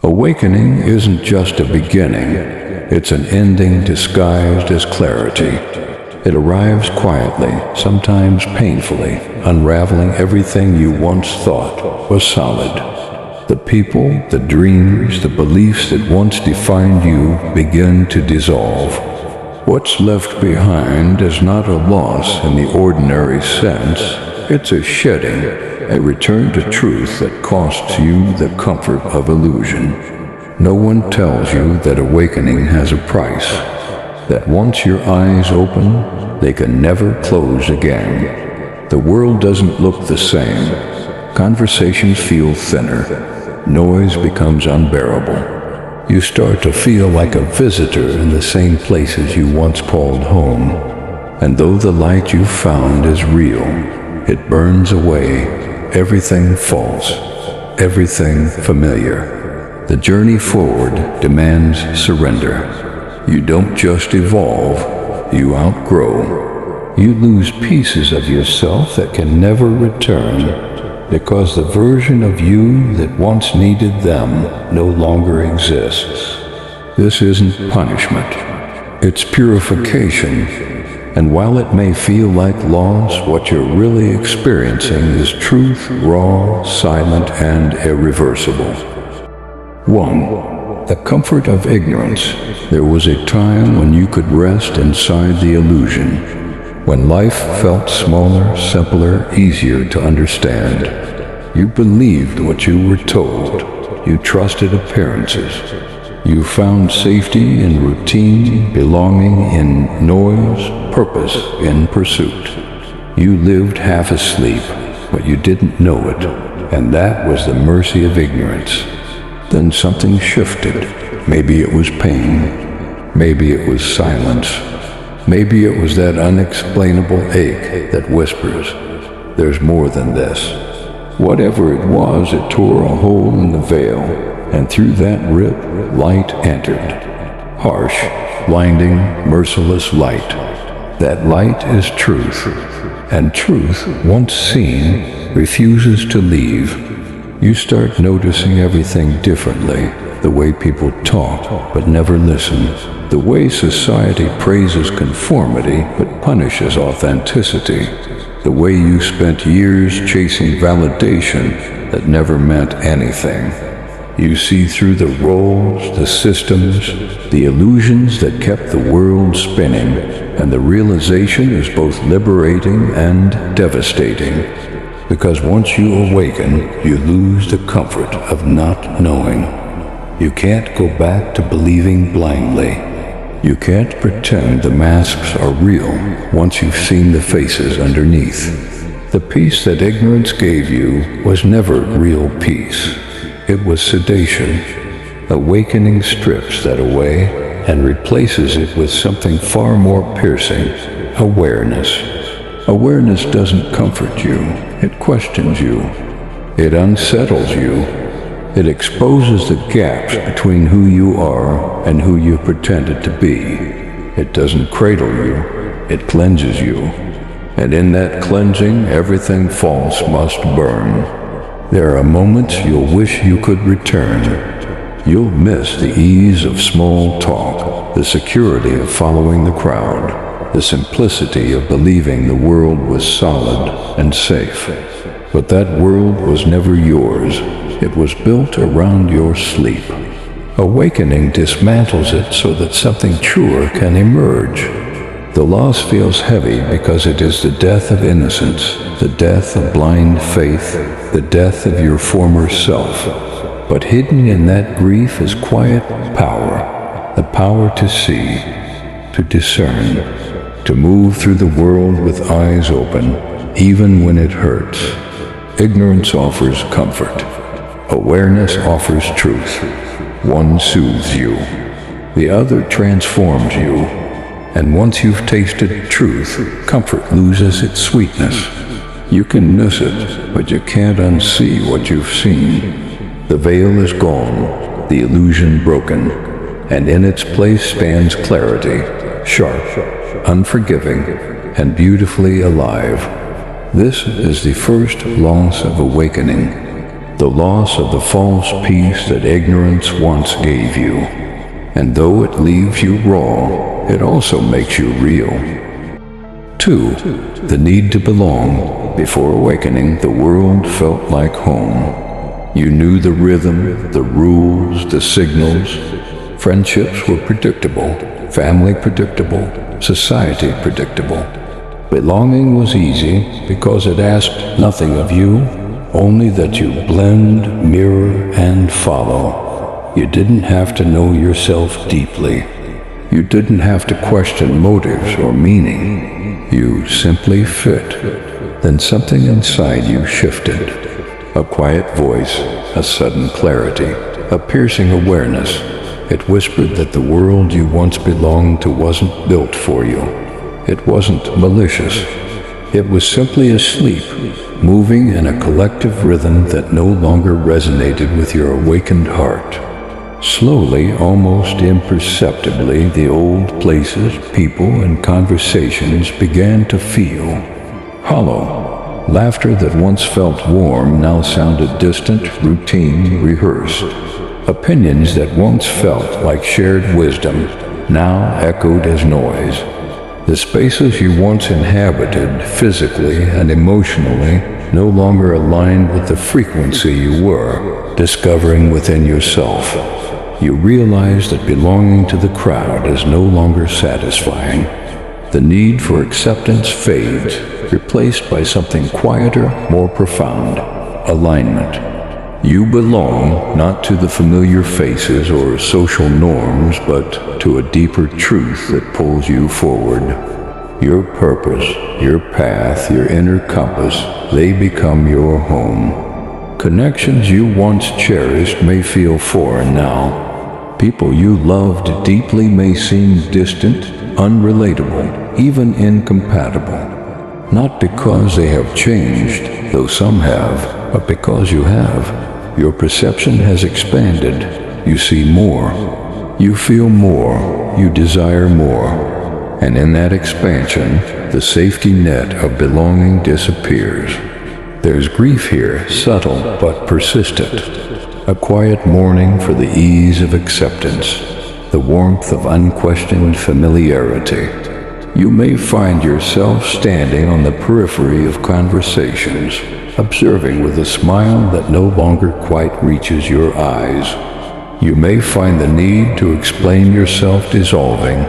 Awakening isn't just a beginning, it's an ending disguised as clarity. It arrives quietly, sometimes painfully, unraveling everything you once thought was solid. The people, the dreams, the beliefs that once defined you begin to dissolve. What's left behind is not a loss in the ordinary sense. It's a shedding, a return to truth that costs you the comfort of illusion. No one tells you that awakening has a price, that once your eyes open, they can never close again. The world doesn't look the same. Conversations feel thinner. Noise becomes unbearable. You start to feel like a visitor in the same places you once called home. And though the light you found is real, it burns away everything false, everything familiar. The journey forward demands surrender. You don't just evolve, you outgrow. You lose pieces of yourself that can never return, because the version of you that once needed them no longer exists. This isn't punishment, it's purification. And while it may feel like loss, what you're really experiencing is truth, raw, silent, and irreversible. 1. The comfort of ignorance. There was a time when you could rest inside the illusion, when life felt smaller, simpler, easier to understand. You believed what you were told. You trusted appearances. You found safety in routine, belonging in noise, purpose in pursuit. You lived half asleep, but you didn't know it, and that was the mercy of ignorance. Then something shifted. Maybe it was pain. Maybe it was silence. Maybe it was that unexplainable ache that whispers, "There's more than this." Whatever it was, it tore a hole in the veil, and through that rip, light entered. Harsh, blinding, merciless light. That light is truth, and truth, once seen, refuses to leave. You start noticing everything differently, the way people talk but never listen. The way society praises conformity but punishes authenticity. The way you spent years chasing validation that never meant anything. You see through the roles, the systems, the illusions that kept the world spinning, and the realization is both liberating and devastating. Because once you awaken, you lose the comfort of not knowing. You can't go back to believing blindly. You can't pretend the masks are real once you've seen the faces underneath. The peace that ignorance gave you was never real peace. It was sedation. Awakening strips that away and replaces it with something far more piercing: awareness. Awareness doesn't comfort you. It questions you. It unsettles you. It exposes the gaps between who you are and who you pretended to be. It doesn't cradle you, it cleanses you. And in that cleansing, everything false must burn. There are moments you'll wish you could return. You'll miss the ease of small talk, the security of following the crowd, the simplicity of believing the world was solid and safe. But that world was never yours. It was built around your sleep. Awakening dismantles it so that something truer can emerge. The loss feels heavy because it is the death of innocence, the death of blind faith, the death of your former self. But hidden in that grief is quiet power, the power to see, to discern, to move through the world with eyes open, even when it hurts. Ignorance offers comfort. Awareness offers truth. One soothes you. The other transforms you. And once you've tasted truth, comfort loses its sweetness. You can miss it, but you can't unsee what you've seen. The veil is gone, the illusion broken, and in its place stands clarity, sharp, unforgiving, and beautifully alive. This is the first loss of awakening. the loss of the false peace that ignorance once gave you. And though it leaves you raw, it also makes you real. 2. The need to belong. Before awakening, the world felt like home. You knew the rhythm, the rules, the signals. Friendships were predictable, family predictable, society predictable. Belonging was easy because it asked nothing of you, only that you blend, mirror, and follow. You didn't have to know yourself deeply. You didn't have to question motives or meaning. You simply fit. Then something inside you shifted. A quiet voice, a sudden clarity, a piercing awareness. It whispered that the world you once belonged to wasn't built for you. It wasn't malicious. It was simply asleep, moving in a collective rhythm that no longer resonated with your awakened heart. Slowly, almost imperceptibly, the old places, people, and conversations began to feel hollow. Laughter that once felt warm now sounded distant, routine, rehearsed. Opinions that once felt like shared wisdom now echoed as noise. The spaces you once inhabited, physically and emotionally, no longer aligned with the frequency you were discovering within yourself. You realize that belonging to the crowd is no longer satisfying. The need for acceptance fades, replaced by something quieter, more profound: alignment. You belong not to the familiar faces or social norms, but to a deeper truth that pulls you forward. Your purpose, your path, your inner compass, they become your home. Connections you once cherished may feel foreign now. People you loved deeply may seem distant, unrelatable, even incompatible. Not because they have changed, though some have, but because you have. Your perception has expanded. You see more. You feel more. You desire more. And in that expansion, the safety net of belonging disappears. There's grief here, subtle but persistent. A quiet mourning for the ease of acceptance, the warmth of unquestioned familiarity. You may find yourself standing on the periphery of conversations, observing with a smile that no longer quite reaches your eyes. You may find the need to explain yourself dissolving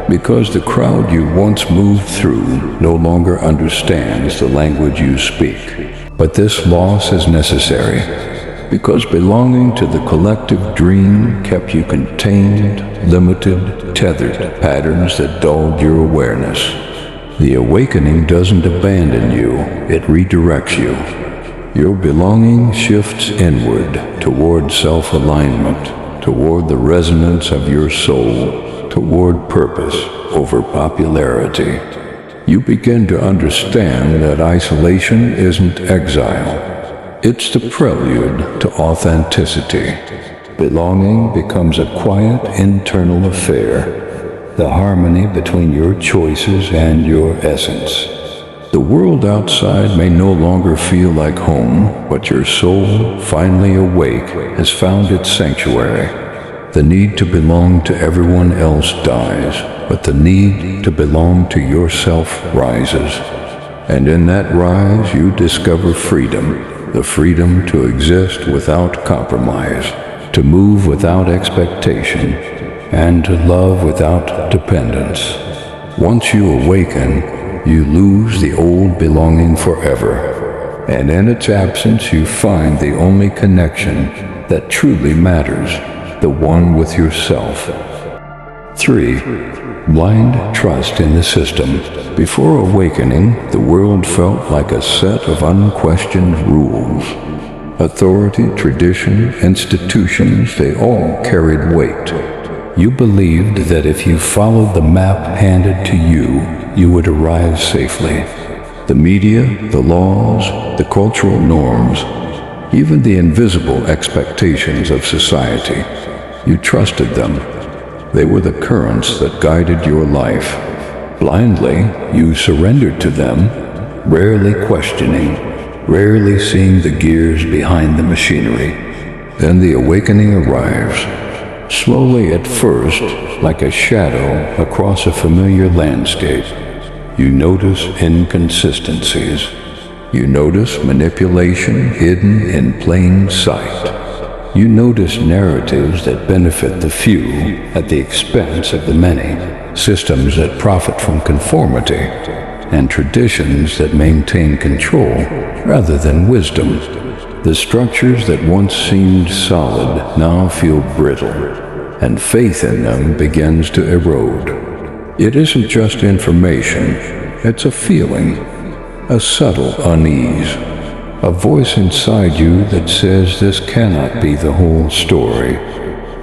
because the crowd you once moved through no longer understands the language you speak. But this loss is necessary because belonging to the collective dream kept you contained, limited, tethered, patterns that dulled your awareness. The awakening doesn't abandon you, it redirects you. Your belonging shifts inward toward self-alignment, toward the resonance of your soul, toward purpose over popularity. You begin to understand that isolation isn't exile. It's the prelude to authenticity. Belonging becomes a quiet internal affair, the harmony between your choices and your essence. The world outside may no longer feel like home, but your soul, finally awake, has found its sanctuary. The need to belong to everyone else dies, but the need to belong to yourself rises. And in that rise, you discover freedom. The freedom to exist without compromise, to move without expectation, and to love without dependence. Once you awaken, you lose the old belonging forever, and in its absence you find the only connection that truly matters, the one with yourself. 3. Blind trust in the system. Before awakening, the world felt like a set of unquestioned rules. Authority, tradition, institutions, they all carried weight. You believed that if you followed the map handed to you, you would arrive safely. The media, the laws, the cultural norms, even the invisible expectations of society. You trusted them. They were the currents that guided your life. Blindly, you surrendered to them, rarely questioning. rarely seeing the gears behind the machinery. Then the awakening arrives, slowly at first, like a shadow across a familiar landscape. You notice inconsistencies. You notice manipulation hidden in plain sight. You notice narratives that benefit the few at the expense of the many, systems that profit from conformity, and traditions that maintain control rather than wisdom. The structures that once seemed solid now feel brittle, and faith in them begins to erode. It isn't just information, it's a feeling, a subtle unease, a voice inside you that says this cannot be the whole story.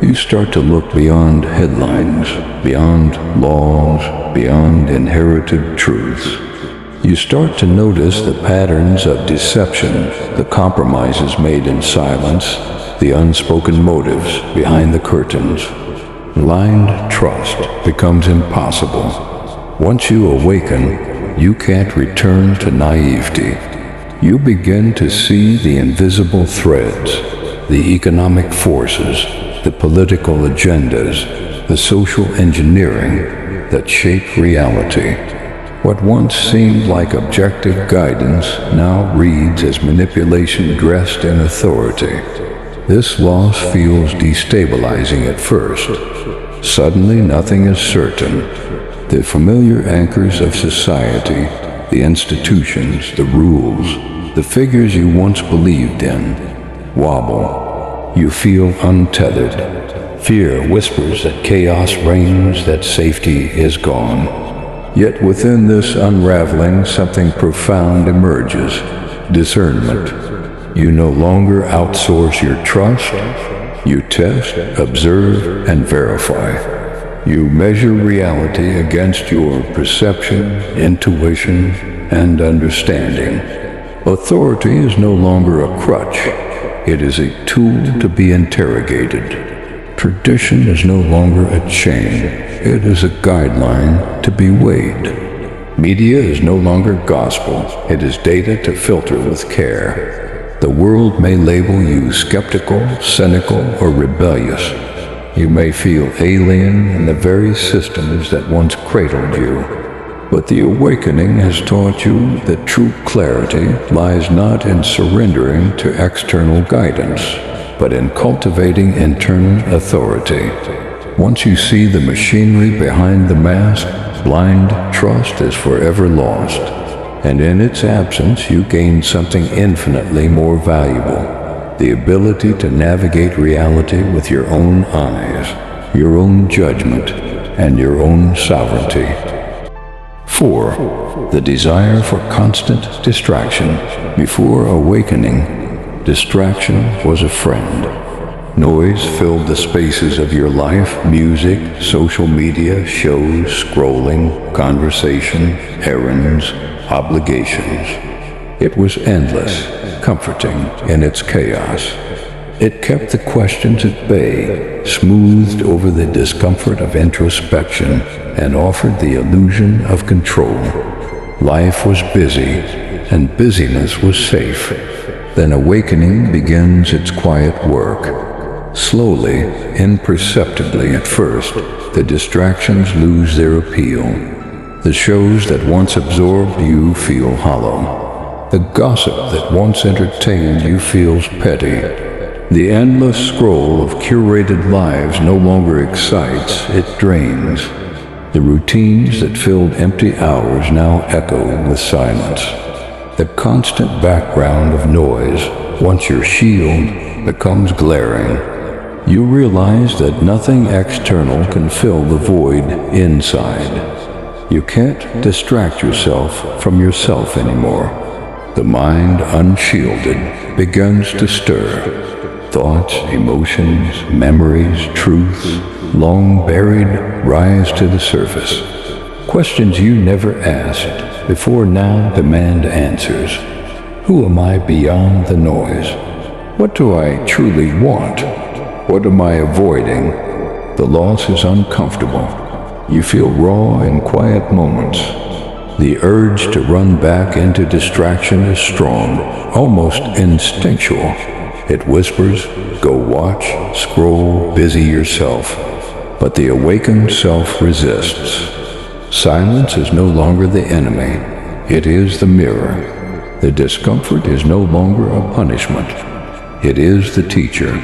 You start to look beyond headlines, beyond laws, beyond inherited truths. You start to notice the patterns of deception, the compromises made in silence, the unspoken motives behind the curtains. Blind trust becomes impossible. Once you awaken, you can't return to naivety. You begin to see the invisible threads, the economic forces, the political agendas, the social engineering that shape reality. What once seemed like objective guidance now reads as manipulation dressed in authority. This loss feels destabilizing at first. Suddenly nothing is certain. The familiar anchors of society, the institutions, the rules, the figures you once believed in, wobble. You feel untethered. Fear whispers that chaos reigns, that safety is gone. Yet within this unraveling, something profound emerges: discernment. You no longer outsource your trust. You test, observe, and verify. You measure reality against your perception, intuition, and understanding. Authority is no longer a crutch. It is a tool to be interrogated. Tradition is no longer a chain. It is a guideline to be weighed. Media is no longer gospel. It is data to filter with care. The world may label you skeptical, cynical, or rebellious. You may feel alien in the very systems that once cradled you. But the awakening has taught you that true clarity lies not in surrendering to external guidance, but in cultivating internal authority. Once you see the machinery behind the mask, blind trust is forever lost, and in its absence you gain something infinitely more valuable: the ability to navigate reality with your own eyes, your own judgment, and your own sovereignty. 4. The desire for constant distraction. Before awakening, distraction was a friend. Noise filled the spaces of your life: music, social media, shows, scrolling, conversation, errands, obligations. It was endless, comforting in its chaos. It kept the questions at bay, smoothed over the discomfort of introspection, and offered the illusion of control. Life was busy, and busyness was safe. Then awakening begins its quiet work. Slowly, imperceptibly at first, the distractions lose their appeal. The shows that once absorbed you feel hollow. The gossip that once entertained you feels petty. The endless scroll of curated lives no longer excites, it drains. The routines that filled empty hours now echo with silence. The constant background of noise, once your shield, becomes glaring. You realize that nothing external can fill the void inside. You can't distract yourself from yourself anymore. The mind, unshielded, begins to stir. Thoughts, emotions, memories, truths, long buried, rise to the surface. Questions you never asked before now demand answers. Who am I beyond the noise? What do I truly want? What am I avoiding? The loss is uncomfortable. You feel raw in quiet moments. The urge to run back into distraction is strong, almost instinctual. It whispers, go watch, scroll, busy yourself. But the awakened self resists. Silence is no longer the enemy. It is the mirror. The discomfort is no longer a punishment. It is the teacher.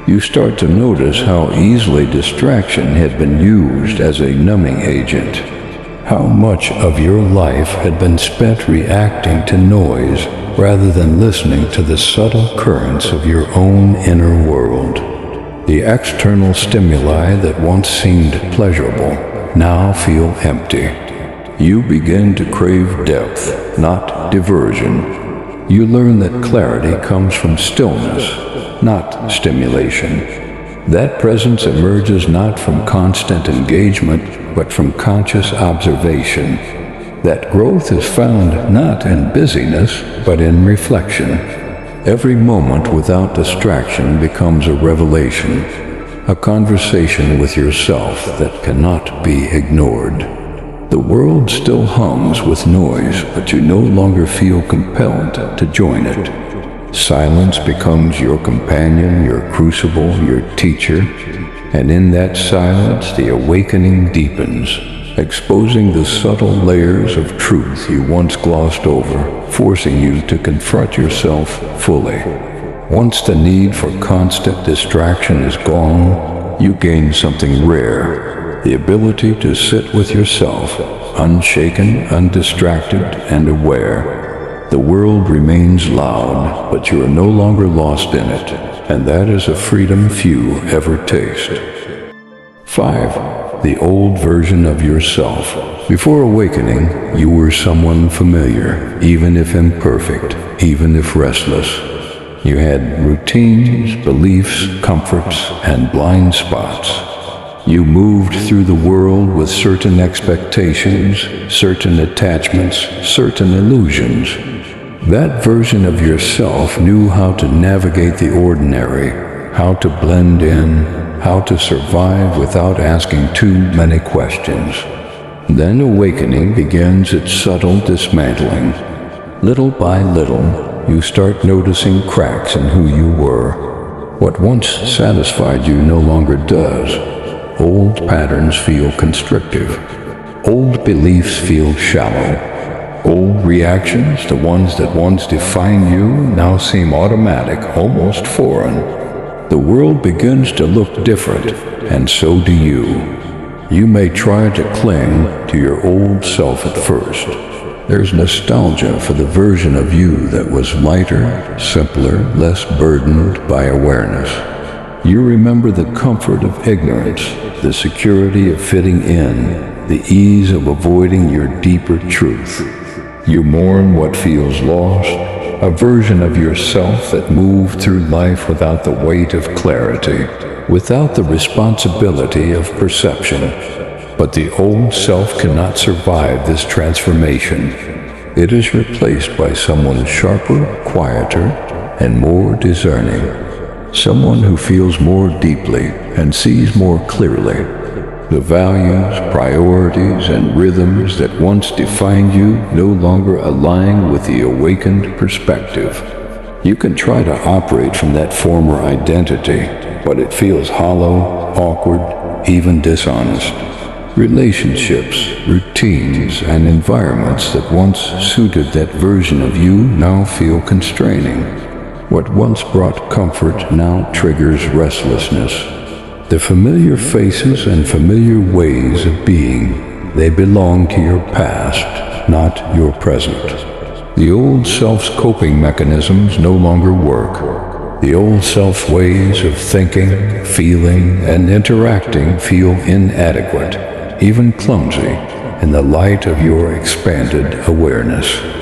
You start to notice how easily distraction had been used as a numbing agent. How much of your life had been spent reacting to noise rather than listening to the subtle currents of your own inner world. The external stimuli that once seemed pleasurable now feel empty. You begin to crave depth, not diversion. You learn that clarity comes from stillness, not stimulation. That presence emerges not from constant engagement, but from conscious observation. That growth is found not in busyness, but in reflection. Every moment without distraction becomes a revelation, a conversation with yourself that cannot be ignored. The world still hums with noise, but you no longer feel compelled to join it. Silence becomes your companion, your crucible, your teacher, and in that silence the awakening deepens, exposing the subtle layers of truth you once glossed over, forcing you to confront yourself fully. Once the need for constant distraction is gone, you gain something rare, the ability to sit with yourself, unshaken, undistracted, and aware. The world remains loud, but you are no longer lost in it, and that is a freedom few ever taste. 5. The old version of yourself. Before awakening, you were someone familiar, even if imperfect, even if restless. You had routines, beliefs, comforts, and blind spots. You moved through the world with certain expectations, certain attachments, certain illusions. That version of yourself knew how to navigate the ordinary, how to blend in, how to survive without asking too many questions. Then awakening begins its subtle dismantling. Little by little, you start noticing cracks in who you were. What once satisfied you no longer does. Old patterns feel constrictive. Old beliefs feel shallow. Old reactions, the ones that once defined you, now seem automatic, almost foreign. The world begins to look different, and so do you. You may try to cling to your old self at first. There's nostalgia for the version of you that was lighter, simpler, less burdened by awareness. You remember the comfort of ignorance, the security of fitting in, the ease of avoiding your deeper truth. You mourn what feels lost, a version of yourself that moved through life without the weight of clarity, without the responsibility of perception. But the old self cannot survive this transformation. It is replaced by someone sharper, quieter, and more discerning. Someone who feels more deeply and sees more clearly. The values, priorities, and rhythms that once defined you no longer align with the awakened perspective. You can try to operate from that former identity, but it feels hollow, awkward, even dishonest. Relationships, routines, and environments that once suited that version of you now feel constraining. What once brought comfort now triggers restlessness. The familiar faces and familiar ways of being, they belong to your past, not your present. The old self's coping mechanisms no longer work. The old self's ways of thinking, feeling, and interacting feel inadequate, even clumsy, in the light of your expanded awareness.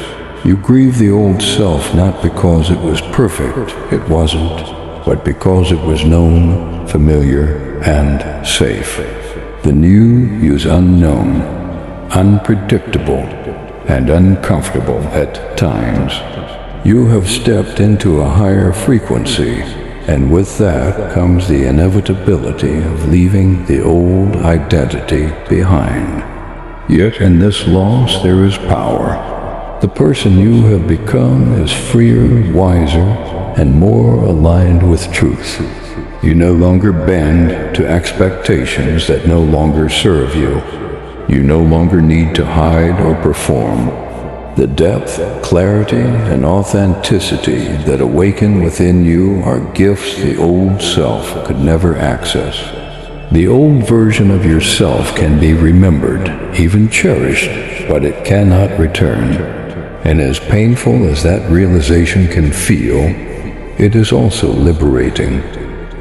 You grieve the old self not because it was perfect, it wasn't, but because it was known, familiar, and safe. The new is unknown, unpredictable, and uncomfortable at times. You have stepped into a higher frequency, and with that comes the inevitability of leaving the old identity behind. Yet in this loss there is power. The person you have become is freer, wiser, and more aligned with truth. You no longer bend to expectations that no longer serve you. You no longer need to hide or perform. The depth, clarity, and authenticity that awaken within you are gifts the old self could never access. The old version of yourself can be remembered, even cherished, but it cannot return. And as painful as that realization can feel, it is also liberating.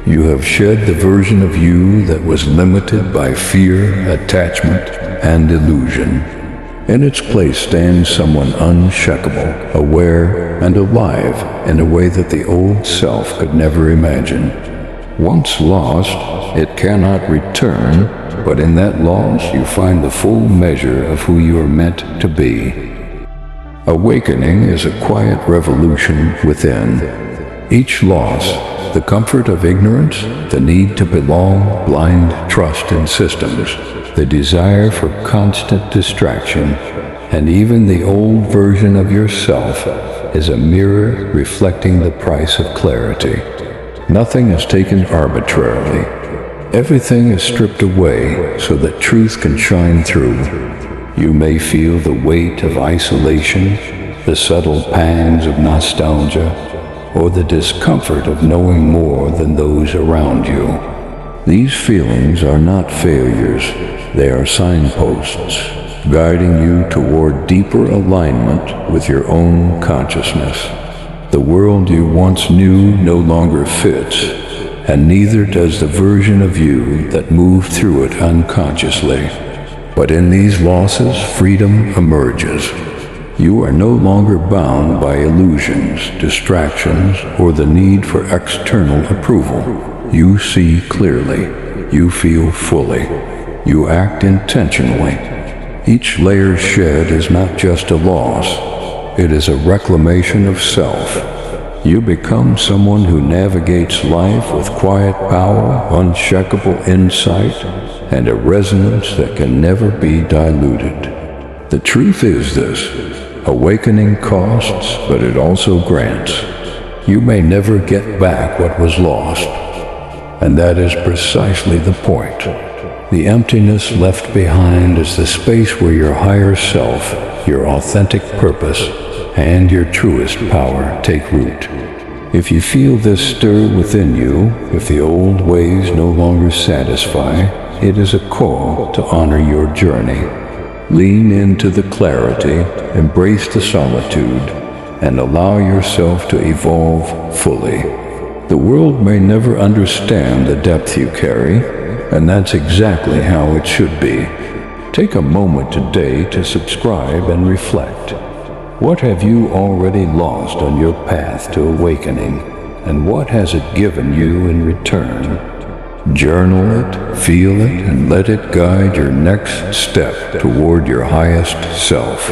You have shed the version of you that was limited by fear, attachment, and illusion. In its place stands someone unshakable, aware, and alive in a way that the old self could never imagine. Once lost, it cannot return, but in that loss you find the full measure of who you are meant to be. Awakening is a quiet revolution within. Each loss, the comfort of ignorance, the need to belong, blind trust in systems, the desire for constant distraction, and even the old version of yourself is a mirror reflecting the price of clarity. Nothing is taken arbitrarily. Everything is stripped away so that truth can shine through. You may feel the weight of isolation, the subtle pangs of nostalgia, or the discomfort of knowing more than those around you. These feelings are not failures, they are signposts, guiding you toward deeper alignment with your own consciousness. The world you once knew no longer fits, and neither does the version of you that moved through it unconsciously. But in these losses, freedom emerges. You are no longer bound by illusions, distractions, or the need for external approval. You see clearly. You feel fully. You act intentionally. Each layer shed is not just a loss. It is a reclamation of self. You become someone who navigates life with quiet power, unshakable insight, and a resonance that can never be diluted. The truth is this. Awakening costs, but it also grants. You may never get back what was lost. And that is precisely the point. The emptiness left behind is the space where your higher self, your authentic purpose, and your truest power take root. If you feel this stir within you, if the old ways no longer satisfy, it is a call to honor your journey. Lean into the clarity, embrace the solitude, and allow yourself to evolve fully. The world may never understand the depth you carry, and that's exactly how it should be. Take a moment today to subscribe and reflect. What have you already lost on your path to awakening, and what has it given you in return? Journal it, feel it, and let it guide your next step toward your highest self.